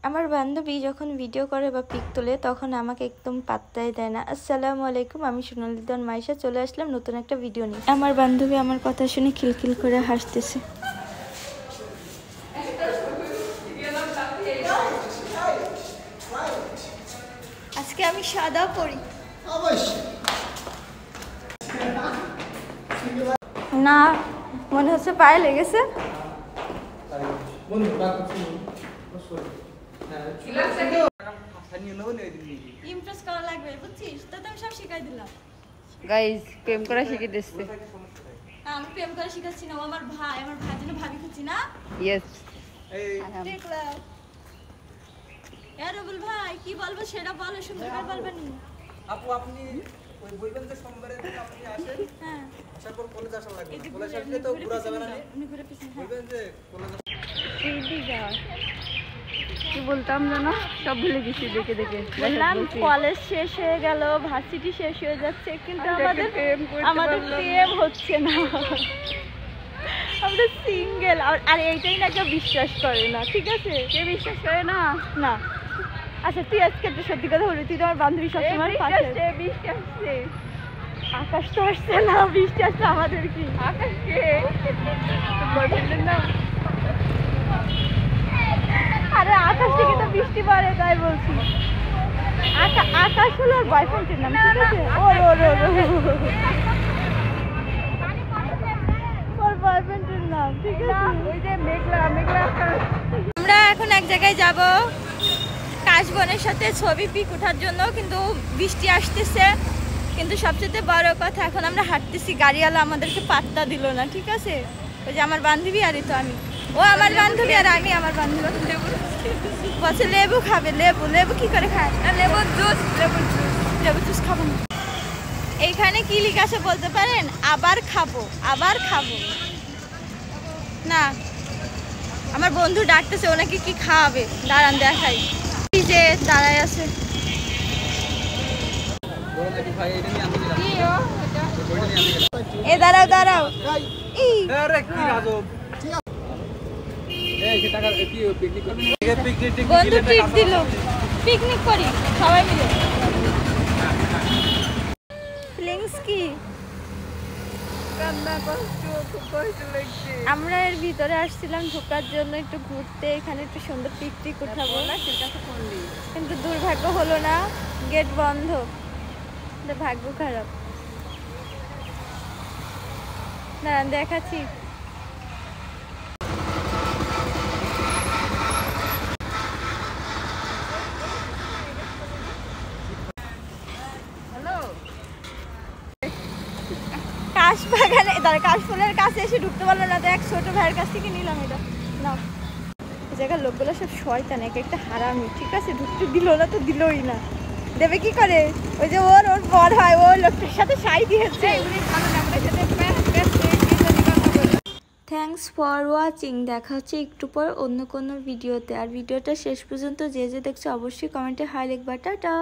আমার বান্ধবী যখন ভিডিও করে বা পিক তোলে তখন আমাকে একদম পাত্তাই দেয় না। আসসালামু আলাইকুম, আমি সোনালী দেওয়ান মাইশা চলে আসলাম নতুন একটা ভিডিও নিয়ে। আমার বান্ধবী আমার কথা শুনে খিলখিল করে হাসতেছে। আজকে আমি সাদা পরি না, মনে হচ্ছে পায়ে লেগেছে। ইমপ্রেস করা লাগবে, বুঝছিস? তো আমি সব শিখাই দিলাম। গাইস প্রেম করা শিখিয়ে দিচ্ছে। আমি প্রেম করা শিখাচ্ছি না, ও আমার ভাই, আমার ভাইয়ের জন্য ভাবি খুঁজছি না। ইয়েস দেখলাম। রবুল ভাই কি বলবো সেটা বলো, সুন্দর করে বলবেন। আপু আপনি ওই বলবেন যে সোমবারে আপনি আসেন। হ্যাঁ, আসার পর কলেজ আসা লাগবে। কলেজ আসলে তো ঘোরা যাবে না। বলবেন যে কলেজ কি বলতাম জানো, সব ভুলে গেছি দেখে দেখে। বললাম কলেজ শেষ হয়ে গেল, ভার্সিটি শেষ হয়ে যাচ্ছে, কিন্তু আমাদের প্রেম হচ্ছে না। আমরা সিঙ্গেল। আর এইটাই না কেউ বিশ্বাস করে না, ঠিক আছে? কে বিশ্বাস করে না? না। আচ্ছা তুই আজকে একটা সত্যি কথা বলবি, তুই তো আমার বান্ধবী সবসময় পাশে। বৃষ্টি আসছে। আকাশ তো আসছে না, বৃষ্টি আসছে আমাদের কি? আকাশকে বয়ফ্রেন্ডের নাম। আরে আকাশ থেকে তো বৃষ্টি পড়ে, তাই বলছি। আকাশ হলো ওর বয়ফ্রেন্ডের নাম, ঠিক আছে? ওর বয়ফ্রেন্ডের নাম, ঠিক আছে? ওই যে মেঘলা মেঘলা আকাশ। আমরা এখন এক জায়গায় যাব কাশবনের সাথে ছবি পিক ওঠার জন্য, কিন্তু বৃষ্টি আসতেছে। কিন্তু সবচেয়ে বড় কথা, এখন আমরা হাঁটতেছি, গাড়িওয়ালা আমাদেরকে পাত্তা দিল না, ঠিক আছে? ওই যে আমার বান্ধবী আর তো আমি, ও আমার বান্ধবী আর আমি আমার বান্ধবী। বলছে লেবু খাবে। লেবু কি করে খায়? লেবুর জুস। লেবু জুস খাবো না। এইখানে কি লিখা আছে বলতে পারেন? আবার খাবো না। আমার বন্ধু ডাকতেছে, ওনাকে কি খাওয়াবে, দাঁড়ান দেখাই। এই যে দাঁড়ায় আছে। এ দাঁড়াও। বন্ধু ট্রিট দিল, পিকনিক করি সবাই মিলে। ফিলিংস কি? আমরা এর ভিতরে আসছিলাম ঢোকার জন্য একটু ঘুরতে, এখানে একটু সুন্দর পিকনিক উঠাবো, কিন্তু দুর্ভাগ্য হলো না, গেট বন্ধ। ভাগ্য খারাপ। দাঁড়ান দেখাচ্ছি। কাশবাগানে কাশফুলের কাছে এসে ঢুকতে পারলো না, তো এক ছোট ভাইয়ের কাছ থেকে নিলাম এটা। না, এই জায়গার লোকগুলো সব শয়তান, এক একটা হারামি, ঠিক আছে? ঢুকতে দিল না তো দিলই না, দেবে কি করে? ওই যে ওর বর হয়, ওই লোকটার সাথে সাই দিয়েছে। Thanks for watching. দেখা হচ্ছে একটু পর অন্য কোনো ভিডিওতে। আর ভিডিওটা শেষ পর্যন্ত যে দেখছো অবশ্যই কমেন্টে হাই লিখবা। টাটা।